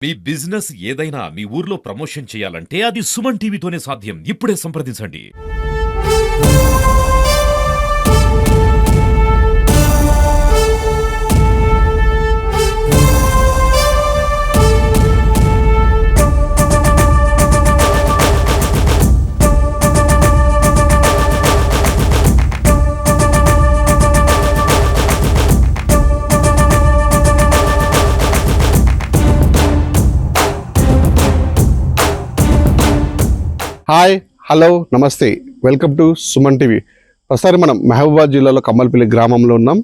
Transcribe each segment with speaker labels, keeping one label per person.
Speaker 1: మీ business ఏదైనా మీ ఊర్లో promotion చేయాలంటే అది సుమన్ టీవీతోనే సాధ్యం. ఇప్పుడే సంప్రదించండి.
Speaker 2: హాయ్, హలో, నమస్తే, వెల్కమ్ టు సుమన్ టీవీ. ప్రస్తుతానికి మనం మహబూబాబాద్ జిల్లాలో కమ్మల్పల్లి గ్రామంలో ఉన్నాం.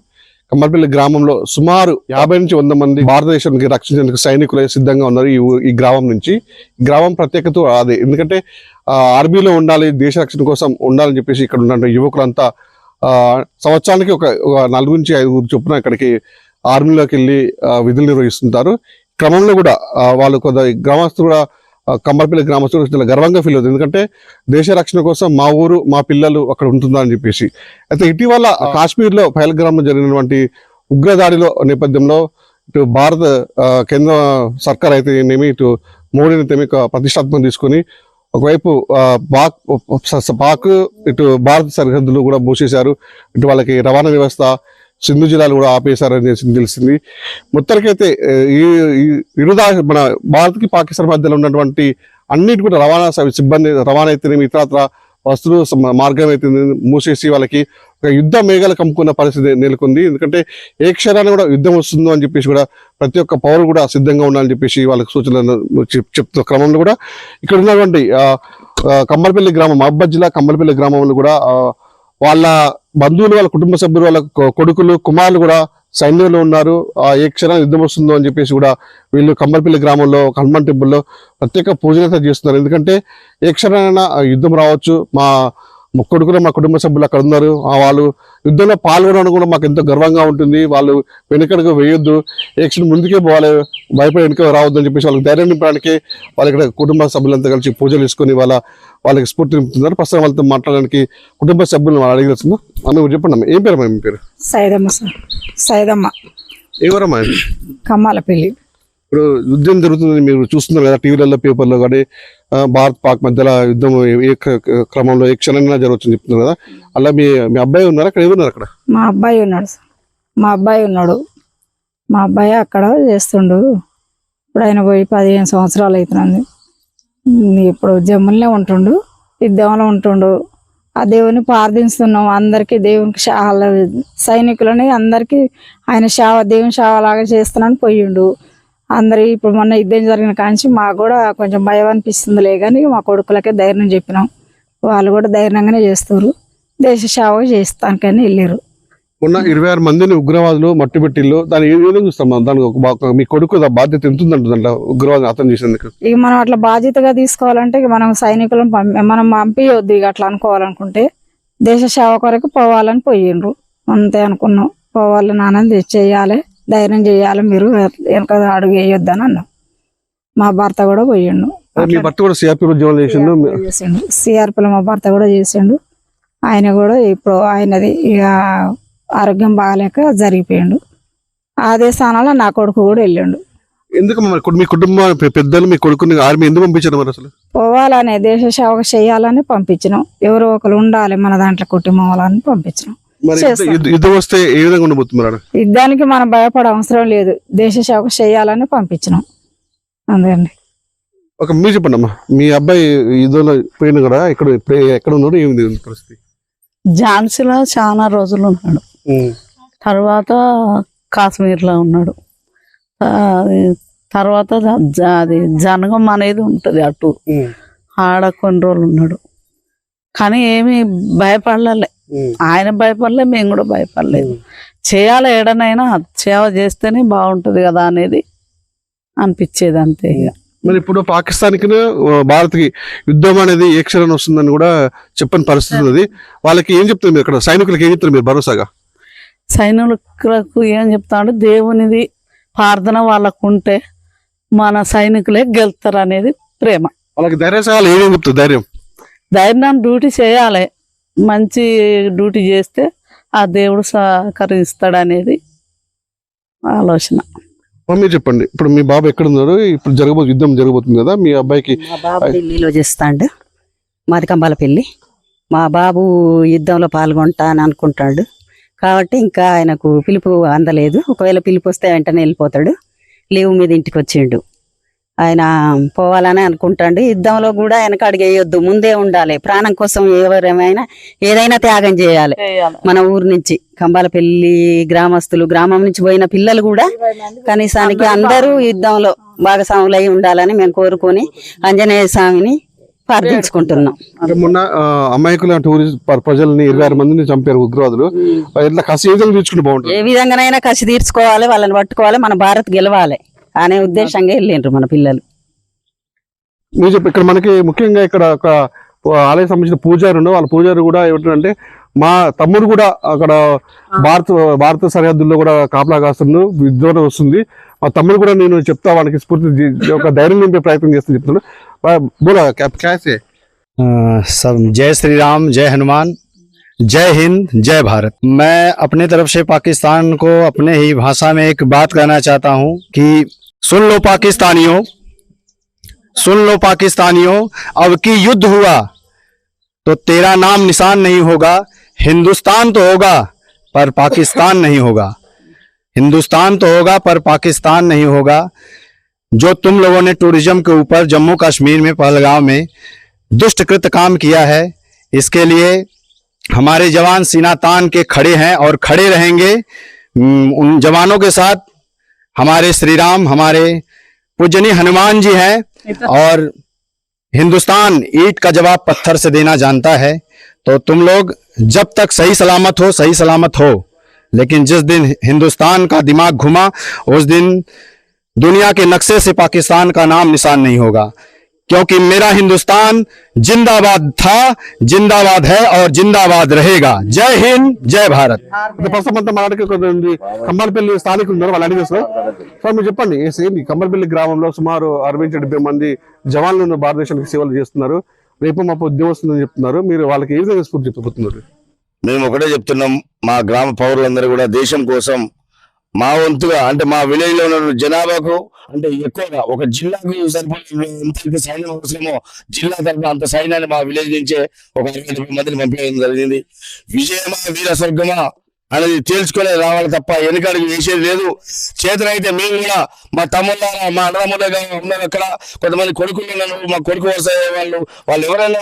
Speaker 2: కమ్మల్పల్లి గ్రామంలో సుమారు 50 నుంచి 100 మంది భారతదేశానికి రక్షించేందుకు సైనికులు సిద్ధంగా ఉన్నారు. ఈ గ్రామం నుంచి గ్రామం ప్రత్యేకత అదే, ఎందుకంటే ఆర్మీలో ఉండాలి, దేశ రక్షణ కోసం ఉండాలని చెప్పేసి ఇక్కడ ఉన్న యువకులంతా సంవత్సరానికి ఒక 4 నుంచి 5 చొప్పున ఇక్కడికి ఆర్మీలోకి వెళ్ళి విధులు నిర్వహిస్తుంటారు. క్రమంలో కూడా వాళ్ళు కొంత గ్రామస్తులు కూడా కమ్మల్పల్లి గ్రామస్తులు చాలా గర్వంగా ఫీల్ అవుతుంది. ఎందుకంటే దేశ రక్షణ కోసం మా ఊరు, మా పిల్లలు అక్కడ ఉంటుందని చెప్పేసి. అయితే ఇటీవల కాశ్మీర్లో పహల్గామ్లో జరిగినటువంటి ఉగ్రదాడిలో నేపథ్యంలో ఇటు భారత కేంద్ర సర్కార్ అయితే ఏమేమి, ఇటు మోడీ అయితే ప్రతిష్టాత్మకం తీసుకొని ఒకవైపు పాక్ ఇటు భారత సరిహద్దులు కూడా మూసేశారు. ఇటు వాళ్ళకి రవాణా వ్యవస్థ సింధు జిల్లాలు కూడా ఆపేశారని తెలిసింది. మొత్తానికైతే మన భారత్కి పాకిస్తాన్ మధ్యలో ఉన్నటువంటి అన్నిటి కూడా రవాణా సిబ్బంది, రవాణా అయితేనేమి, ఇతరత్ర వస్తువులు మార్గం అయితే మూసేసి వాళ్ళకి ఒక యుద్ధ మేఘాలు కమ్ముకున్న పరిస్థితి నెలకొంది. ఎందుకంటే ఏ క్షణాన్ని కూడా యుద్ధం వస్తుందో అని చెప్పేసి కూడా ప్రతి ఒక్క పౌరులు కూడా సిద్ధంగా ఉండాలని చెప్పేసి వాళ్ళకి సూచనలు చెప్తున్న క్రమంలో కూడా ఇక్కడ ఉన్నటువంటి కమ్మల్పల్లి గ్రామం, మహబూబాబాద్ జిల్లా కమ్మల్పల్లి గ్రామంలో కూడా వాళ్ళ బంధువులు, వాళ్ళ కుటుంబ సభ్యులు, వాళ్ళ కొడుకులు, కుమారులు కూడా సైన్యంలో ఉన్నారు. ఏ క్షణం యుద్ధం వస్తుందో అని చెప్పేసి కూడా వీళ్ళు కమ్మల్పల్లి గ్రామంలో హనుమాన్ టెంపుల్లో ప్రత్యేక పూజలు చేస్తున్నారు. ఎందుకంటే ఏ క్షణమైనా యుద్ధం రావచ్చు, మా కొడుకులు, మా కుటుంబ సభ్యులు అక్కడ ఉన్నారు, వాళ్ళు యుద్ధంలో పాల్గొనడం కూడా మాకు ఎంతో గర్వంగా ఉంటుంది. వాళ్ళు వెనుకడుగు వేయొద్దు, ఏ క్షణం ముందుకే పోవాలి, భయపడి వెనుక రావద్దు అని చెప్పేసి వాళ్ళకి ధైర్యం నింపడానికి వాళ్ళ ఇక్కడ కుటుంబ సభ్యులంతా కలిసి పూజలు తీసుకొని వాళ్ళకి స్ఫూర్తి నింపుతున్నారు. ప్రస్తుతం వాళ్ళతో మాట్లాడడానికి కుటుంబ సభ్యులను వాళ్ళు అడిగి వస్తున్నాం. అమ్మ చెప్పండి అమ్మ, ఏం పేరు అమ్మా? మీ పేరు?
Speaker 3: సైదమ్మ సార్. సైదమ్మ.
Speaker 2: ఎవరమ్మా?
Speaker 3: కమ్మాలపల్లి.
Speaker 2: ఇప్పుడు యుద్ధం జరుగుతుంది, మీరు చూస్తున్నారు కదా టీవీలలో, పేపర్లో కానీ భారత్ పాక్ మధ్యలో యుద్ధం ఏ క్రమంలో ఏ క్షణంగా జరుగుతుంది చెప్తున్నారు కదా. అలా మీ అబ్బాయి ఉన్నారా? అక్కడ ఏమన్నారు? అక్కడ
Speaker 3: మా అబ్బాయి ఉన్నాడు సార్. మా అబ్బాయి అక్కడ చేస్తుండు. ఇప్పుడు ఆయన పోయి 15 సంవత్సరాలు అవుతుంది. ఇప్పుడు జమ్ములనే ఉంటుండు, యుద్ధంలో ఉంటుండు. ఆ దేవుని ప్రార్థిస్తున్నాం. అందరికీ దేవునికి సైనికులని అందరికీ ఆయన దేవుని సేవలాగా చేస్తున్నాను పోయిండు. అందరు ఇప్పుడు మొన్న యుద్ధం జరిగిన కాంచి మాకు కూడా కొంచెం భయం అనిపిస్తుందిలే, కానీ మా కొడుకులకే ధైర్యం చెప్పినాం. వాళ్ళు కూడా ధైర్యంగానే చేస్తారు, దేశ సేవ చేస్తానికని వెళ్ళారు.
Speaker 2: మొన్న 26 మందిని ఉగ్రవాదులు మట్టుబెట్టిళ్ళు. దాన్ని ఏ విధంగా చూస్తాం? దానికి మీ కొడుకు బాధ్యత ఎంత ఉందంటే ఉగ్రవాదం అర్థం చేసేందుకు.
Speaker 3: ఇక మనం అట్లా బాధ్యతగా తీసుకోవాలంటే ఇక మనం సైనికులను మనం పంపించవద్దు. ఇక అట్లా అనుకోవాలనుకుంటే దేశ సేవ కొరకు పోవాలని పోయిండ్రు, అంతే అనుకున్నాం. పోవాలి నాన్నని చేయాలి, ధైర్యం చేయాలి, మీరు వెనక అడుగు వేయొద్దు అని అన్నాం. మా భర్త కూడా పోయిండు. సిఆర్పిలో మా భర్త కూడా చేసిండు. ఆయన కూడా ఇప్పుడు ఆయనది ఇక ఆరోగ్యం బాగాలేక జరిగిపోయిండు. అదే స్థానంలో నా కొడుకు కూడా వెళ్ళిండు.
Speaker 2: ఎందుకు మీ కుటుంబ పెద్దలు మీ కొడుకుని ఆర్మీ ఎందుకు పంపించారు మరి? అసలు
Speaker 3: పోవాలనే దేశ సేవ చేయాలని పంపించినాం. ఎవరో ఒకరు ఉండాలి మన దాంట్లో కుటుంబం వాళ్ళని పంపించినాం.
Speaker 2: యుద్ధం వస్తే ఏ విధంగా ఉండబోతున్నారు?
Speaker 3: యుద్ధానికి మనం భయపడే అవసరం లేదు, దేశ సేవ చేయాలని పంపించినాం. అందుకండి
Speaker 2: మీరు చెప్పండి అమ్మా, మీ అబ్బాయి యుద్ధంలో పోయిన కూడా ఎక్కడ ఉన్నాడు, ఏమిది పరిస్థితి?
Speaker 4: ఝాన్సీలో చాలా రోజులు ఉన్నాడు, తర్వాత కాశ్మీర్లో ఉన్నాడు, తర్వాత అది జనగం అనేది ఉంటుంది అటు, ఆడ కొన్ని రోజులు ఉన్నాడు. కానీ ఏమి భయపడలే, ఆయన భయపడలే, మేము కూడా భయపడలేదు. చేయాలి, ఏడనైనా సేవ చేస్తేనే బాగుంటుంది కదా అనేది అనిపించేది, అంతే. ఇక
Speaker 2: మరి ఇప్పుడు పాకిస్తాన్కి భారత్కి యుద్ధం అనేది ఏ క్షణం వస్తుందని కూడా చెప్పని పరిస్థితి ఉంది. వాళ్ళకి ఏం చెప్తారు మీరు? ఇక్కడ సైనికులకు ఏం చెప్తారు మీరు భరోసాగా?
Speaker 4: సైనికులకు ఏం చెప్తా అంటే దేవునిది ప్రార్థన వాళ్ళకు ఉంటే మన సైనికులే గెలుస్తారు అనేది ప్రేమ.
Speaker 2: వాళ్ళకి ధైర్యం ఏమేమి చెప్తారు?
Speaker 4: ధైర్యం డ్యూటీ చేయాలి, మంచి డ్యూటీ చేస్తే ఆ దేవుడు సహకరిస్తాడు అనేది ఆలోచన.
Speaker 2: మీరు చెప్పండి, ఇప్పుడు మీ బాబు ఎక్కడ ఉన్నారు? ఇప్పుడు యుద్ధం జరగబోతుంది కదా, మీ అబ్బాయికి
Speaker 5: మా బాబు ఢిల్లీలో చేస్తాడు, మాది కంబాలపల్లి. మా బాబు యుద్ధంలో పాల్గొంటా అని అనుకుంటాడు కాబట్టి ఇంకా ఆయనకు పిలుపు అందలేదు. ఒకవేళ పిలుపు వస్తే వెంటనే వెళ్ళిపోతాడు. లీవ్ మీద ఇంటికి వచ్చిండు. ఆయన పోవాలని అనుకుంటాడు. యుద్ధంలో కూడా ఆయనకు అడిగేయొద్దు, ముందే ఉండాలి. ప్రాణం కోసం ఎవరేమైనా ఏదైనా త్యాగం చేయాలి. మన ఊరు నుంచి కంబాలపల్లి గ్రామస్తులు, గ్రామం నుంచి పోయిన పిల్లలు కూడా కనీసానికి అందరూ యుద్ధంలో భాగస్వాములు అయి ఉండాలని మేము కోరుకొని ఆంజనేయ స్వామిని ప్రార్థించుకుంటున్నాం.
Speaker 2: అంటే మొన్న అమాయకుల టూరిస్ట్ ప్రజల్ని 26 మందిని చంపారు ఉగ్రవాదులు. ఇట్లా కసి ఏ విధంగా తీర్చుకుంటే బాగుంటుంది?
Speaker 5: ఏ విధంగానైనా కసి తీర్చుకోవాలి, వాళ్ళని పట్టుకోవాలి, మన భారత్ గెలవాలి అనే ఉద్దేశంగా వెళ్ళిండ్రు మన పిల్లలు.
Speaker 2: మీరు చెప్పి ఇక్కడ మనకి ముఖ్యంగా ఇక్కడ ఒక ఆలయం సంబంధించిన పూజారి ఉండవు. వాళ్ళ పూజారి కూడా ఏమంటారంటే, మా తమ్ముడు కూడా అక్కడ భారత సరిహద్దుల్లో కూడా కాపలా కాస్తుండు, యుద్ధం వస్తుంది, మా తమ్ముడు కూడా నేను చెప్తా వానికి స్ఫూర్తి ఒక ధైర్యం నింపే ప్రయత్నం చేస్తాను చెప్తున్నాడు. బోలా క్యాసే?
Speaker 6: सब जय श्री राम, जय हनुमान, जय हिंद, जय भारत। मैं अपने तरफ से पाकिस्तान को अपने ही भाषा में एक बात कहना चाहता हूं कि सुन लो पाकिस्तानियों, सुन लो पाकिस्तानियों, अब की युद्ध हुआ तो तेरा नाम निशान नहीं होगा। हिंदुस्तान तो होगा पर पाकिस्तान नहीं होगा। हिंदुस्तान तो होगा पर पाकिस्तान नहीं होगा। जो तुम लोगों ने टूरिज्म के ऊपर जम्मू कश्मीर में पहलगाम में दुष्टकृत काम किया है, इसके लिए हमारे जवान सीना तान के खड़े हैं और खड़े रहेंगे। उन जवानों के साथ हमारे श्री राम, हमारे पूजनीय हनुमान जी हैं और हिंदुस्तान ईंट का जवाब पत्थर से देना जानता है। तो तुम लोग जब तक सही सलामत हो, लेकिन जिस दिन हिंदुस्तान का दिमाग घुमा उस दिन दुनिया के नक्शे से पाकिस्तान का नाम निशान नहीं होगा, क्योंकि मेरा हिंदुस्तान जिंदाबाद था, जिंदाबाद है और जिंदाबाद रहेगा। जय हिंद, जय भारत।
Speaker 2: ప్రస్తుతం అంతా మాట్లాడికి కంబాలపల్లి స్థానికులు ఉన్నారు, వాళ్ళు అడిగి సార్ మీరు చెప్పండి, ఏంటి కంబాలపల్లి గ్రామంలో సుమారు 60-70 మంది జవాన్లను భారతదేశానికి సేవలు చేస్తున్నారు, రేపు మాకు ఉద్యోగం వస్తుందని చెప్తున్నారు, మీరు వాళ్ళకి ఏ విధంగా స్ఫూర్తి చెప్తున్నారు?
Speaker 7: మేము ఒకటే చెప్తున్నాం, మా గ్రామ పౌరులందరూ కూడా దేశం కోసం మా వంతుగా, అంటే మా విలేజ్ లో ఉన్న జనాభాకు అంటే ఎక్కువగా ఒక జిల్లాకు సరిపడే సైన్యం అవసరమో జిల్లా తరఫున అంత సైన్యాన్ని మా విలేజ్ నుంచే ఒక 60 మందిని పంపించడం జరిగింది. విజయమా వీర స్వర్గమా అనేది తేల్చుకొని రావాలి తప్ప వెనుకడుగు వేసేది లేదు. చేతనైతే మేము కూడా మా తమ్ముళ్ళ, మా అన్నదమ్ములుగా ఉన్నారు, అక్కడ కొంతమంది కొడుకులు ఉన్నారు, మా కొడుకు వరుస వాళ్ళు ఎవరైనా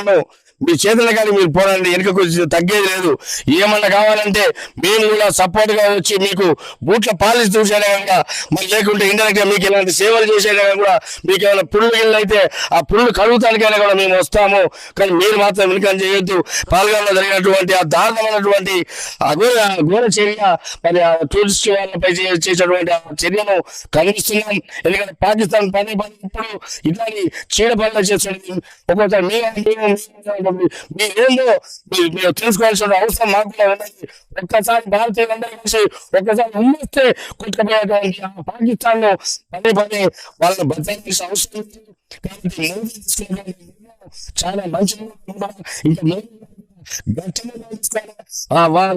Speaker 7: మీ చేతులు కానీ మీరు పోరండి, వెనుకకు తగ్గేది లేదు. ఏమన్నా కావాలంటే మేము కూడా సపోర్ట్ గా వచ్చి మీకు బూట్ల పాలిసి చూసేలా కనుక, మరి లేకుంటే ఇండైరెక్ట్ గా మీకు ఇలాంటి సేవలు చేసేలా కూడా, మీకు ఏమైనా పుళ్ళు అయితే ఆ పుళ్ళు కడుగుతానికైనా కూడా మేము వస్తాము. కానీ మీరు మాత్రం వెనుకని చేయొద్దు. పాల్గొనలో జరిగినటువంటి ఆ దారుణమైనటువంటి ఘోర చర్య, మరి ఆ టూరిస్ట్ వాళ్ళపై చేసేటువంటి ఆ చర్యను ఖండిస్తున్నాం. ఎందుకంటే పాకిస్తాన్ పదే ఇప్పుడు ఇట్లాంటి చీడ పనులు చేస్తుంది. ఒక్కోసారి మీరేందో మీరు తెలుసుకోవాల్సిన అవసరం మాకు కూడా ఉన్నది. ఒక్కసారి భారతీయులందరూ కలిసి ఒక్కసారి ఉమ్మేస్తే కొట్టుకుపోయేటువంటి పాకిస్తాన్ లో పదే వాళ్ళని బతకాల్సిన అవసరం ఉంది. కాబట్టి చాలా మంచి ఇంకా వారు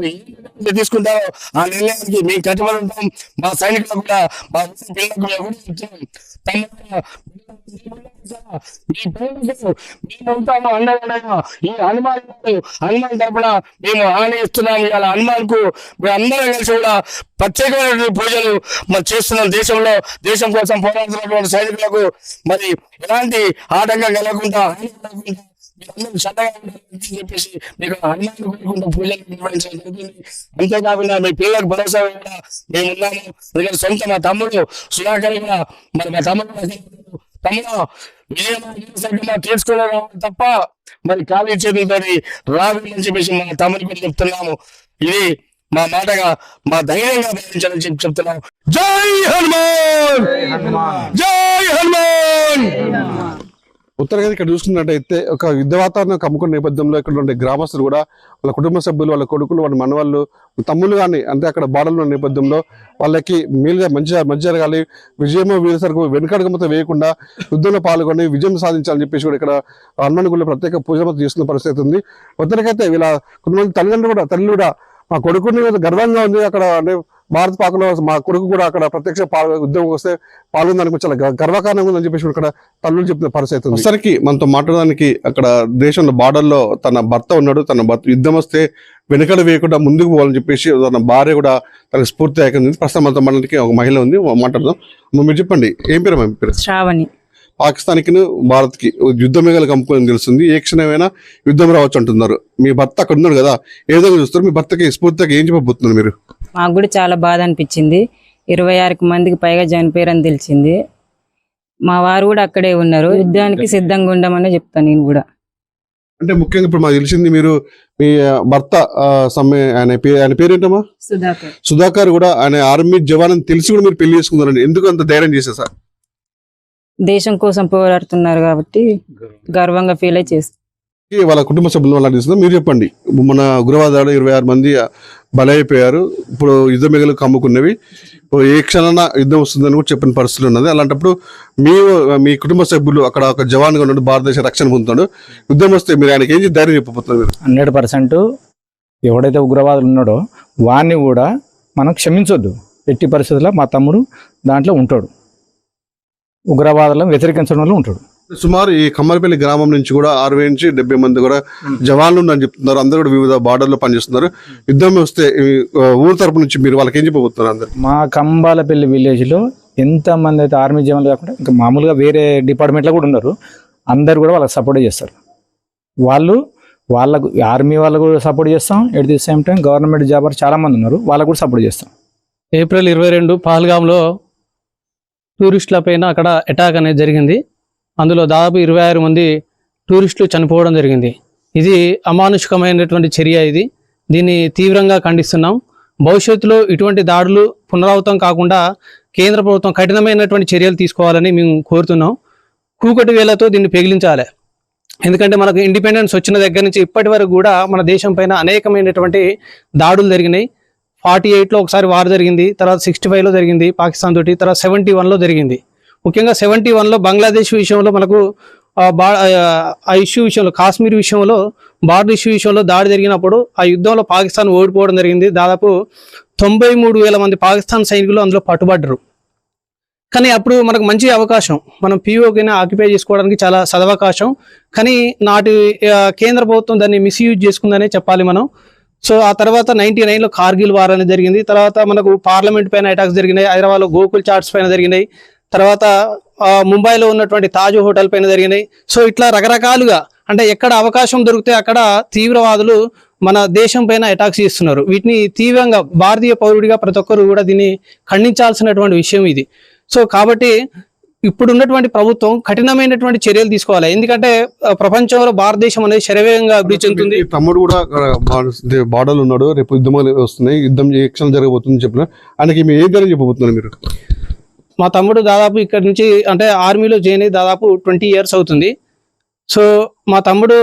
Speaker 7: తీసుకుంటారో ఆ నిర్ణయానికి మేము కట్టుబడి ఉంటాం. మా సైనికులకు కూడా, మా పిల్లలకు ఉంటాము అండగా. ఈ హనుమాన్ తరపున మేము హామీ ఇస్తున్నాం. ఇవాళ హనుమాన్ కు మేము అందరం కలిసి కూడా ప్రత్యేకమైనటువంటి పూజలు మరి చేస్తున్నాం. దేశం కోసం పోరాడుతున్నటువంటి సైనికులకు మరి ఎలాంటి ఆటంకం కలగకుండా మీరందరూ శ్రద్ధగా చెప్పేసి మీకు హనుమాన్ కోరుకుంటూ పూజలు నిర్వహించడం జరుగుతుంది. అంతేకాకుండా మీ పిల్లలకు భరోసా కూడా మేము ఉన్నాము. ఎందుకంటే సొంత మా తమ్ముడు సుధాకర్ కూడా, మరి మా తమ్ముడు తీర్చుకోవడం తప్ప మరి ఖాళీ చేతులతో రాదు అని చెప్పేసి మా తమ్ముడికి కూడా చెప్తున్నాము. ఇది మా మాటగా, మా ధైర్యంగా భావించాలని చెప్పి చెప్తున్నాము. జై హనుమాన్, జై హనుమాన్.
Speaker 2: ఉత్తరగా ఇక్కడ చూసుకున్నట్టయితే ఒక యుద్ధ వాతావరణం కమ్ముకున్న నేపథ్యంలో ఇక్కడ ఉండే గ్రామస్తులు కూడా వాళ్ళ కుటుంబ సభ్యులు, వాళ్ళ కొడుకులు, వాళ్ళ మనవాళ్ళు, తమ్ముళ్ళు కానీ అంటే అక్కడ బాధలు ఉన్న నేపథ్యంలో వాళ్ళకి మేలుగా మంచి జరగాలి, విజయమో వీర సరుకు వెనుకడుగమతో వేయకుండా యుద్ధంలో పాల్గొని విజయం సాధించాలని చెప్పేసి కూడా ఇక్కడ హనుమాన్ గుడిలో ప్రత్యేక పూజలు చేస్తున్న పరిస్థితి ఉంది. ఉత్తరకైతే వీళ్ళ కొంతమంది తల్లి కూడా మా కొడుకుని గర్వంగా ఉంది, అక్కడ అంటే భారత్ పాకలో మా కొడుకు కూడా అక్కడ ప్రత్యక్ష ఉద్యోగం వస్తే పాల్గొనడానికి చాలా గర్వకారణంగా ఉందని చెప్పేసి ఇక్కడ తల్లులు చెప్పిన పరిస్థితి ఉంది. ఒకసారికి మనతో మాట్లాడడానికి అక్కడ దేశంలో బార్డర్లో తన భర్త ఉన్నాడు. తన భర్త యుద్ధం వస్తే వెనుకలు వేయకుండా ముందుకు పోవాలని చెప్పేసి తన భార్య కూడా తనకు స్ఫూర్తిదాయకంగా ఉంది. ప్రస్తుతం మనతో మాట్లాడడానికి ఒక మహిళ ఉంది, మాట్లాడదాం. మీరు చెప్పండి, ఏం పేరు మీ పేరు?
Speaker 3: శ్రావణి.
Speaker 2: పాకిస్తాన్కి భారత్కి యుద్ధ మేఘాలు కమ్ముకొని తెలుస్తుంది, ఏ క్షణమైనా యుద్ధం రావచ్చు అంటున్నారు. మీ భర్త అక్కడ ఉన్నాడు కదా, ఏ విధంగా చూస్తారు? మీ భర్తకి స్ఫూర్తిగా ఏం చెప్పబోతున్నారు మీరు?
Speaker 8: మాకు కూడా చాలా బాధ అనిపించింది. 26 మందికి పైగా చనిపోయారని తెలిసింది. మా వారు కూడా అక్కడే ఉన్నారు. యుద్ధానికి సిద్ధంగా ఉండమని చెప్తాను నేను కూడా.
Speaker 2: అంటే ముఖ్యంగా ఇప్పుడు మాకు తెలిసింది మీరు మీ భర్త ఆయన పేరు ఏంటమ్మా? సుధాకర్ కూడా ఆయన ఆర్మీ జవాన్ అని తెలిసి కూడా మీరు పెళ్లి చేసుకున్నారండి. ఎందుకు అంత ధైర్యం చేశారు సార్?
Speaker 8: దేశం కోసం పోరాడుతున్నారు కాబట్టి గర్వంగా ఫీల్ అయి చేస్తారు.
Speaker 2: వాళ్ళ కుటుంబ సభ్యులు అలా తీసుకున్నారు. మీరు చెప్పండి, మన ఉగ్రవాదాలు 26 మంది బలైపోయారు. ఇప్పుడు యుద్ధ మిగలు కమ్ముకున్నవి, ఏ క్షణాన యుద్ధం వస్తుందని కూడా చెప్పిన పరిస్థితులు ఉన్నది. అలాంటప్పుడు మీ కుటుంబ సభ్యులు అక్కడ ఒక జవాన్గా ఉన్నాడు, భారతదేశ రక్షణ పొందుతాడు, యుద్ధం వస్తే మీరు ఆయనకి ఏం ధైర్యం చెప్పబోతున్నారు?
Speaker 9: 100% ఎవడైతే ఉగ్రవాదులు ఉన్నాడో వాడిని కూడా మనం క్షమించొద్దు. ఎట్టి పరిస్థితుల్లో మా తమ్ముడు దాంట్లో ఉంటాడు, ఉగ్రవాదులను వ్యతిరేకించడంలో ఉంటాడు.
Speaker 2: సుమారు ఈ కమ్మరపల్లి గ్రామం నుంచి కూడా 60 నుంచి 70 మంది కూడా జవాన్లు ఉన్నారని చెప్తున్నారు. అందరూ కూడా వివిధ బార్డర్లో పనిచేస్తున్నారు. యుద్ధం వస్తే ఊరు తరపు నుంచి మీరు వాళ్ళకి ఏం చెప్పబోతున్నారు? అందరు
Speaker 9: మా కంబాలపల్లి విలేజ్లో ఎంతమంది అయితే ఆర్మీ జవాన్లు కాకుండా ఇంకా మామూలుగా వేరే డిపార్ట్మెంట్లో కూడా ఉన్నారు. అందరు కూడా వాళ్ళకి సపోర్ట్ చేస్తారు. వాళ్ళకు ఆర్మీ వాళ్ళకు కూడా సపోర్ట్ చేస్తాం. At the same time government Jaber చాలా మంది ఉన్నారు, వాళ్ళకు కూడా సపోర్ట్ చేస్తాం.
Speaker 10: ఏప్రిల్ 22 పహల్గాంలో టూరిస్టుల పైన అక్కడ అటాక్ అనేది జరిగింది. అందులో దాదాపు 26 మంది టూరిస్టులు చనిపోవడం జరిగింది. ఇది అమానుషికమైనటువంటి చర్య. దీన్ని తీవ్రంగా ఖండిస్తున్నాం. భవిష్యత్తులో ఇటువంటి దాడులు పునరావృతం కాకుండా కేంద్ర ప్రభుత్వం కఠినమైనటువంటి చర్యలు తీసుకోవాలని మేము కోరుతున్నాం. కూకటి వేలతో దీన్ని పెగిలించాలి. ఎందుకంటే మనకు ఇండిపెండెన్స్ వచ్చిన దగ్గర నుంచి ఇప్పటి వరకు కూడా మన దేశం పైన అనేకమైనటువంటి దాడులు జరిగినాయి. 48లో ఒకసారి వార్ జరిగింది, తర్వాత 65లో జరిగింది పాకిస్తాన్ తోటి, తర్వాత 71లో జరిగింది. ముఖ్యంగా 71లో బంగ్లాదేశ్ విషయంలో మనకు ఆ ఇష్యూ విషయంలో, కాశ్మీర్ విషయంలో, బార్డర్ ఇష్యూ విషయంలో దాడి జరిగినప్పుడు ఆ యుద్ధంలో పాకిస్తాన్ ఓడిపోవడం జరిగింది. దాదాపు 93,000 మంది పాకిస్తాన్ సైనికులు అందులో పట్టుబడ్డరు. కానీ అప్పుడు మనకు మంచి అవకాశం, మనం POKని ఆక్యుపై చేసుకోవడానికి చాలా సదవకాశం. కానీ నాటి కేంద్ర ప్రభుత్వం దాన్ని మిస్యూజ్ చేసుకుందనే చెప్పాలి మనం. సో ఆ తర్వాత 99లో కార్గిల్ వార్ అనేది జరిగింది. తర్వాత మనకు పార్లమెంట్ పైన అటాక్స్ జరిగినాయి, హైదరాబాద్లో గోకుల్ చాట్స్ పైన జరిగినాయి, తర్వాత ముంబైలో ఉన్నటువంటి తాజ్ హోటల్ పైన జరిగినాయి. సో ఇట్లా రకరకాలుగా, అంటే ఎక్కడ అవకాశం దొరికితే అక్కడ తీవ్రవాదులు మన దేశం పైన అటాక్స్ చేస్తున్నారు. వీటిని తీవ్రంగా భారతీయ పౌరుడిగా ప్రతి ఒక్కరు కూడా దీన్ని ఖండించాల్సినటువంటి విషయం ఇది. సో కాబట్టి ఇప్పుడున్నటువంటి ప్రభుత్వం కఠినమైనటువంటి చర్యలు తీసుకోవాలి. ఎందుకంటే ప్రపంచంలో భారతదేశం అనేది శరవేగంగా అభివృద్ధి చెందుతుంది.
Speaker 2: తమ్ముడు కూడా బార్డర్లు ఉన్నాడు, రేపు యుద్ధాలు వస్తున్నాయి, యుద్ధం ఏ క్షణం జరగబోతుందని చెప్పిన ఆయనకి మీరు ఏం ధైర్యం చెప్పబోతున్నారు మీరు?
Speaker 10: మా తమ్ముడు దాదాపు ఇక్కడ నుంచి అంటే ఆర్మీలో జాయిన్ అయ్యి దాదాపు 20 years అవుతుంది. సో మా తమ్ముడు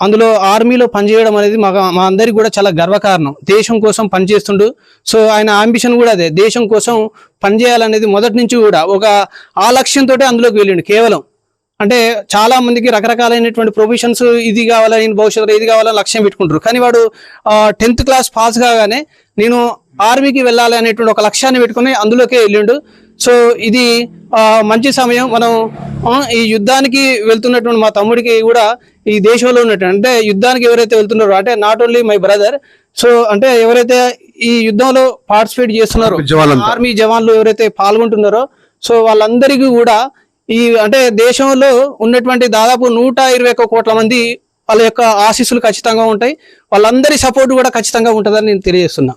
Speaker 10: అందులో ఆర్మీలో పనిచేయడం అనేది మా అందరికి కూడా చాలా గర్వకారణం. దేశం కోసం పనిచేస్తుండు. సో ఆయన అంబిషన్ కూడా అదే, దేశం కోసం పనిచేయాలనేది మొదటి నుంచి కూడా ఒక ఆ లక్ష్యంతో అందులోకి వెళ్ళిండు. కేవలం అంటే చాలా మందికి రకరకాలైనటువంటి ప్రొఫెషన్స్, ఇది కావాలని భవిష్యత్తులో ఇది కావాలని లక్ష్యం పెట్టుకుంటారు. కానీ వాడు 10th క్లాస్ పాస్ కాగానే నేను ఆర్మీకి వెళ్ళాలి అనేటువంటి ఒక లక్ష్యాన్ని పెట్టుకుని అందులోకే వెళ్ళిండు. సో ఇది మంచి సమయం. మనం ఈ యుద్ధానికి వెళ్తున్నటువంటి మా తమ్ముడికి కూడా ఈ దేశంలో ఉన్నటువంటి, అంటే యుద్ధానికి ఎవరైతే వెళ్తున్నారో, అంటే not only my brother, so అంటే ఎవరైతే ఈ యుద్ధంలో పార్టిసిపేట్ చేస్తున్నారో, ఆర్మీ జవాన్లు ఎవరైతే పాల్గొంటున్నారో, సో వాళ్ళందరికీ కూడా ఈ అంటే దేశంలో ఉన్నటువంటి దాదాపు 121 కోట్ల మంది వాళ్ళ యొక్క ఆశీస్సులు ఖచ్చితంగా ఉంటాయి. వాళ్ళందరి సపోర్ట్ కూడా ఖచ్చితంగా ఉంటుందని నేను తెలియజేస్తున్నా.